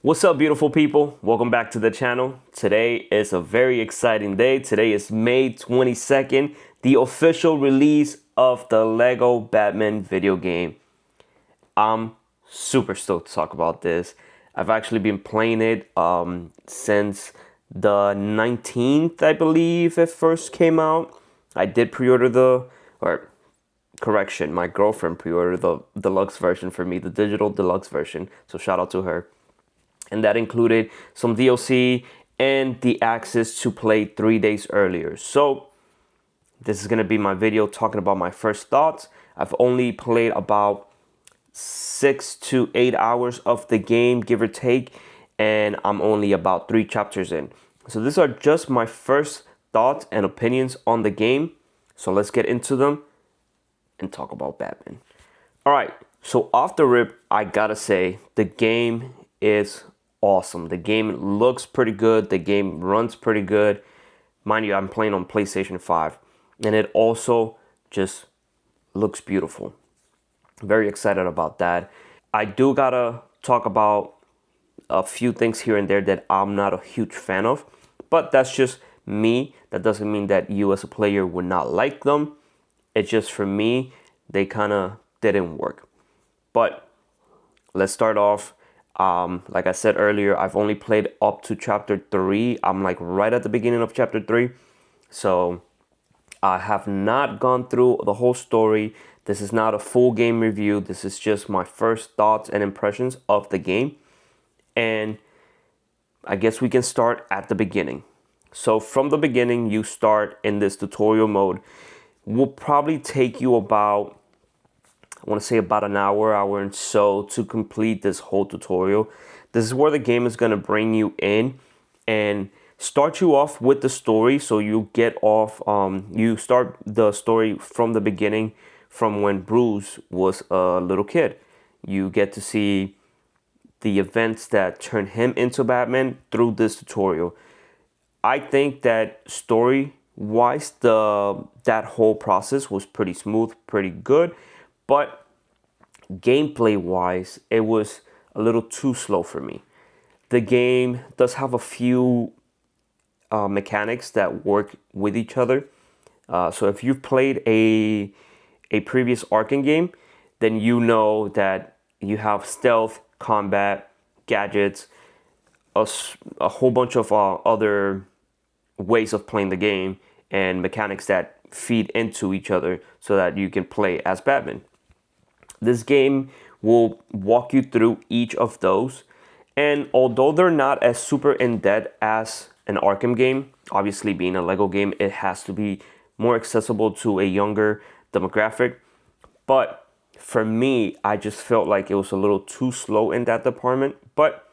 What's up, beautiful people? Welcome back to the channel. Today is a very exciting day. Today is May 22nd, the official release of the Lego Batman video game. I'm super stoked to talk about this. I've actually been playing it since the 19th, I believe it first came out. I did pre-order correction, my girlfriend pre-ordered the deluxe version for me, the digital deluxe version. So shout out to her. And that included some DLC and the access to play 3 days earlier. So this is going to be my video talking about my first thoughts. I've only played about 6 to 8 hours of the game, give or take, and I'm only about 3 chapters in. So these are just my first thoughts and opinions on the game. So let's get into them and talk about Batman. All right, so off the rip, I gotta say the game is awesome. The game looks pretty good. The game runs pretty good. Mind you, I'm playing on PlayStation 5, and it also just looks beautiful. Very excited about that. I do gotta talk about a few things here and there that I'm not a huge fan of, but that's just me. That doesn't mean that you as a player would not like them. It's just for me, they kind of didn't work. But let's start off. Like I said earlier, I've only played up to chapter 3. I'm like right at the beginning of chapter 3. So I have not gone through the whole story. This is not a full game review. This is just my first thoughts and impressions of the game. And I guess we can start at the beginning. So from the beginning, you start in this tutorial mode. Will probably take you about, I want to say about an hour and so to complete this whole tutorial. This is where the game is going to bring you in and start you off with the story. So you get off, you start the story from the beginning, from when Bruce was a little kid. You get to see the events that turn him into Batman through this tutorial. I think that story-wise, that whole process was pretty smooth, pretty good, but gameplay-wise, it was a little too slow for me. The game does have a few mechanics that work with each other. So if you've played a previous Arkham game, then you know that you have stealth, combat, gadgets, a whole bunch of other ways of playing the game and mechanics that feed into each other so that you can play as Batman. This game will walk you through each of those, and although they're not as super in-depth as an Arkham game, obviously being a Lego game, it has to be more accessible to a younger demographic. But for me, I just felt like it was a little too slow in that department. But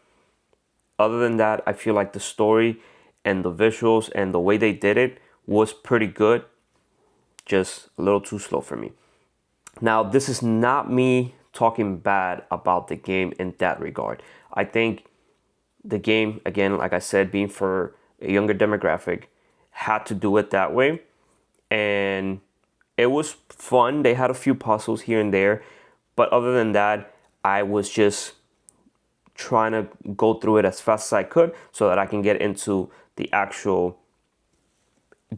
other than that, I feel like the story and the visuals and the way they did it was pretty good. Just a little too slow for me. Now, this is not me talking bad about the game in that regard. I think the game, again, like I said, being for a younger demographic, had to do it that way. And it was fun. They had a few puzzles here and there. But other than that, I was just trying to go through it as fast as I could so that I can get into the actual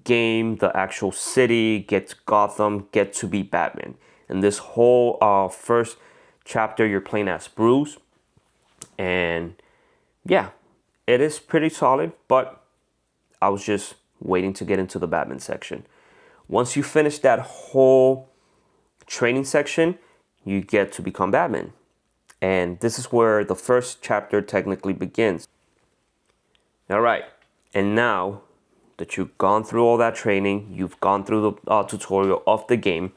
game, the actual city, get to Gotham, get to be Batman. In this whole first chapter, you're playing as Bruce. And yeah, it is pretty solid, but I was just waiting to get into the Batman section. Once you finish that whole training section, you get to become Batman. And this is where the first chapter technically begins. All right, and now that you've gone through all that training, you've gone through the tutorial of the game,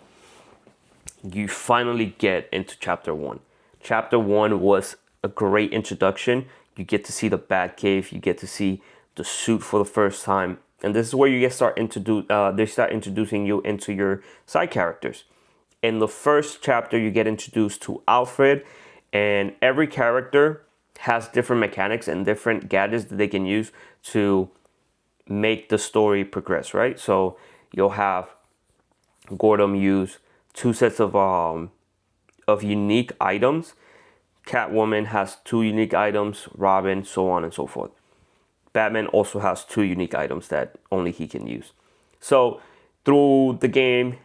you finally get into chapter 1. Chapter 1 was a great introduction. You get to see the Batcave, you get to see the suit for the first time, and this is where they start introducing you into your side characters. In the first chapter, you get introduced to Alfred, and every character has different mechanics and different gadgets that they can use to make the story progress, right? So you'll have Gordon use 2 sets of unique items Catwoman has 2 unique items, Robin, so on and so forth. Batman also has 2 unique items that only he can use. So through the game,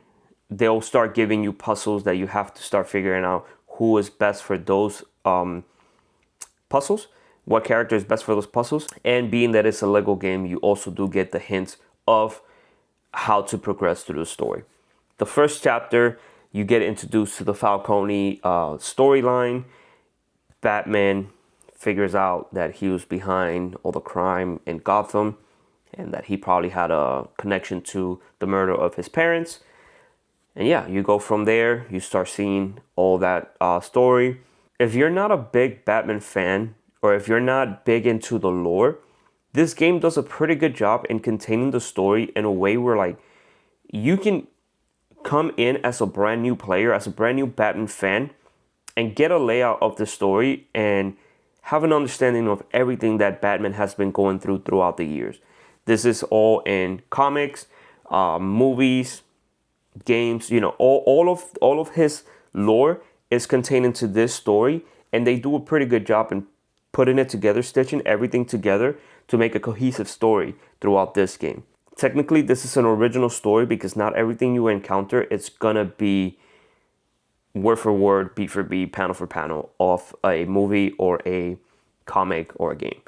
they'll start giving you puzzles that you have to start figuring out who is best for those puzzles, what character is best for those puzzles. And being that it's a Lego game, you also do get the hints of how to progress through the story. The first chapter, you get introduced to the Falcone storyline. Batman figures out that he was behind all the crime in Gotham and that he probably had a connection to the murder of his parents. And yeah, you go from there, you start seeing all that story. If you're not a big Batman fan, or if you're not big into the lore, this game does a pretty good job in containing the story in a way where like you can come in as a brand new player, as a brand new Batman fan, and get a layout of the story and have an understanding of everything that Batman has been going throughout the years. This is all in comics, movies, games. You know, all of his lore is contained into this story, and they do a pretty good job in putting it together, stitching everything together to make a cohesive story throughout this game. Technically, this is an original story because not everything you encounter is gonna be word for word, beat for beat, panel for panel of a movie or a comic or a game.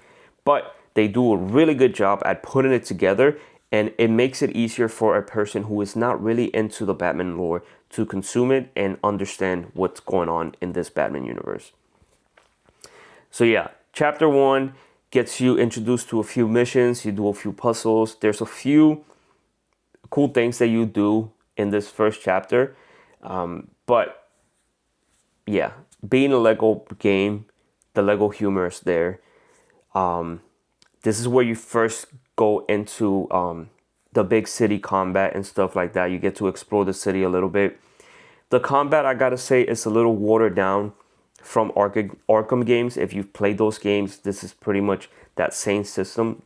But they do a really good job at putting it together, and it makes it easier for a person who is not really into the Batman lore to consume it and understand what's going on in this Batman universe. So yeah, chapter 1 gets you introduced to a few missions, you do a few puzzles. There's a few cool things that you do in this first chapter. But yeah, being a Lego game, the Lego humor is there. This is where you first go into the big city combat and stuff like that. You get to explore the city a little bit. The combat, I gotta say, is a little watered down from Arkham games. If you've played those games, this is pretty much that same system.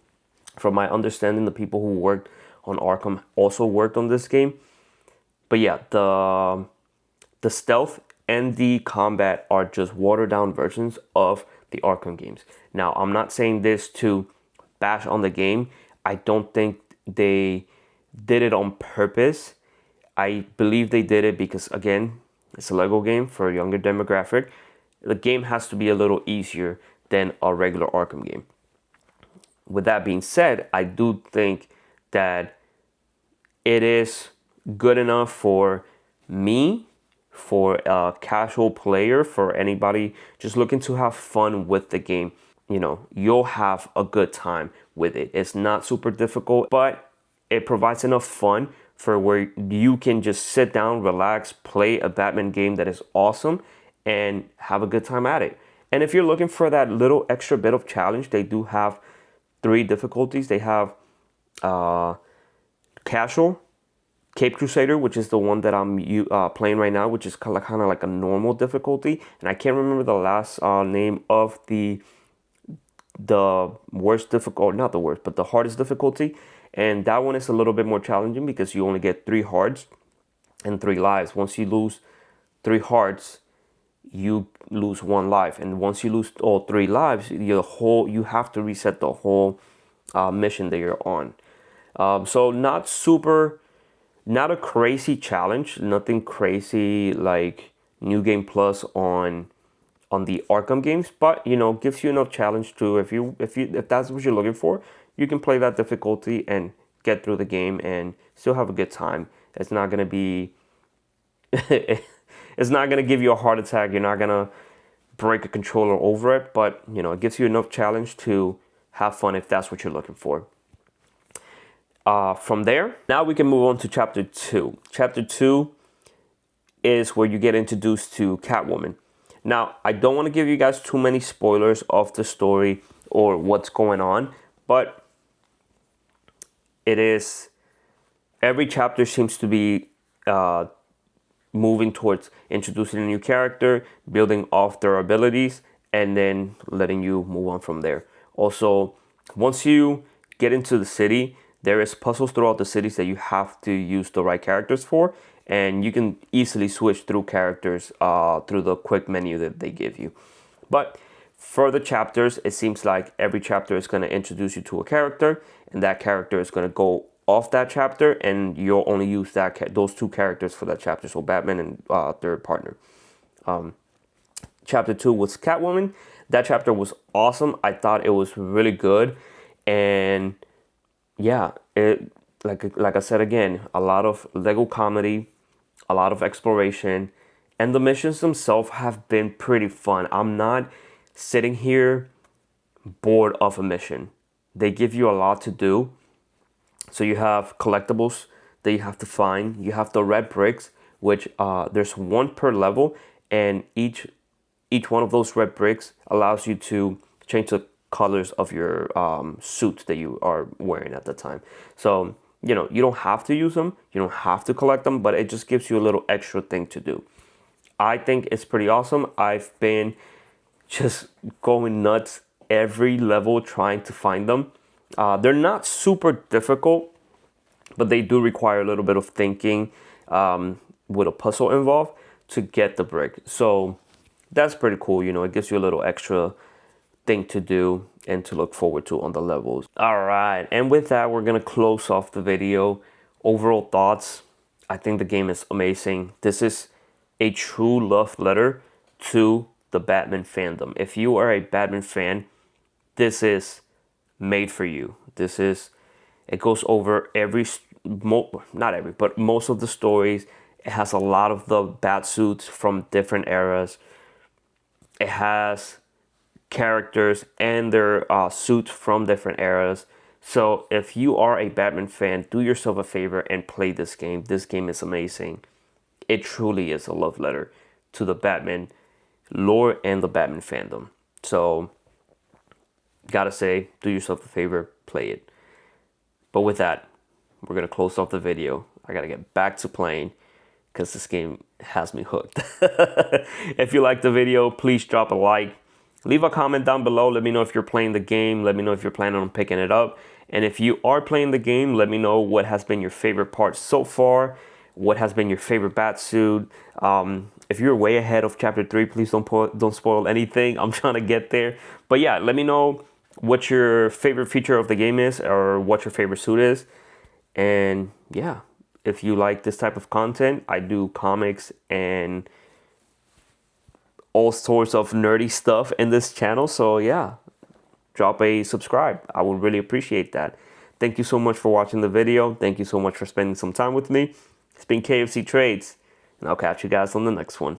From my understanding, the people who worked on Arkham also worked on this game. But yeah, the stealth and the combat are just watered down versions of the Arkham games. Now, I'm not saying this to bash on the game. I don't think they did it on purpose. I believe they did it because, again, it's a Lego game for a younger demographic. The game has to be a little easier than a regular Arkham game. With that being said, I do think that it is good enough for me, for a casual player, for anybody just looking to have fun with the game. You know, you'll have a good time with it. It's not super difficult, but it provides enough fun for where you can just sit down, relax, play a Batman game that is awesome, and have a good time at it. And if you're looking for that little extra bit of challenge, they do have 3 difficulties. They have casual, Cape Crusader, which is the one that I'm playing right now, which is kind of like a normal difficulty. And I can't remember the last name of the worst difficult, not the worst, but the hardest difficulty. And that one is a little bit more challenging because you only get 3 hearts and 3 lives. Once you lose 3 hearts, you lose 1 life. And once you lose all 3 lives, you have to reset the whole mission that you're on. So not a crazy challenge, nothing crazy like New Game Plus on the Arkham games, but you know, gives you enough challenge to if that's what you're looking for, you can play that difficulty and get through the game and still have a good time. It's not gonna be it's not gonna give you a heart attack. You're not gonna break a controller over it, but you know, it gives you enough challenge to have fun if that's what you're looking for. From there, now we can move on to chapter 2. Chapter 2 is where you get introduced to Catwoman. Now, I don't want to give you guys too many spoilers of the story or what's going on, but every chapter seems to be moving towards introducing a new character, building off their abilities, and then letting you move on from there. Also, once you get into the city, there is puzzles throughout the cities that you have to use the right characters for, and you can easily switch through characters through the quick menu that they give you. But for the chapters, it seems like every chapter is going to introduce you to a character, and that character is going to go off that chapter, and you'll only use those two characters for that chapter. So Batman and their partner. Chapter 2 was Catwoman. That chapter was awesome. I thought it was really good, and yeah, it like I said again, a lot of Lego comedy, a lot of exploration, and the missions themselves have been pretty fun. I'm not sitting here bored of a mission. They give you a lot to do. So you have collectibles that you have to find. You have the red bricks, which there's one per level, and each one of those red bricks allows you to change the colors of your suit that you are wearing at the time. So, you know, you don't have to use them, you don't have to collect them, but it just gives you a little extra thing to do. I think it's pretty awesome. I've been just going nuts every level trying to find them. They're not super difficult, but they do require a little bit of thinking with a puzzle involved to get the brick. So that's pretty cool. You know, it gives you a little extra thing to do and to look forward to on the levels. All right, and with that, we're gonna close off the video. Overall thoughts, I think the game is amazing. This is a true love letter to the Batman fandom. If you are a Batman fan, this is made for you. It goes over not every, but most of the stories. It has a lot of the bat suits from different eras. It has characters and their suits from different eras. So if you are a Batman fan, do yourself a favor and play this game. This game is amazing. It truly is a love letter to the Batman lore and the Batman fandom. So, gotta say, do yourself a favor, play it. But with that, we're gonna close off the video. I gotta get back to playing because this game has me hooked. If you liked the video, please drop a like. Leave a comment down below. Let me know if you're playing the game. Let me know if you're planning on picking it up. And if you are playing the game, let me know what has been your favorite part so far. What has been your favorite Batsuit? If you're way ahead of Chapter 3, please don't spoil anything. I'm trying to get there. But yeah, let me know what your favorite feature of the game is or what your favorite suit is. And yeah, if you like this type of content, I do comics and all sorts of nerdy stuff in this channel. So yeah, drop a subscribe. I would really appreciate that. Thank you so much for watching the video. Thank you so much for spending some time with me. It's been KFC Trades, and I'll catch you guys on the next one.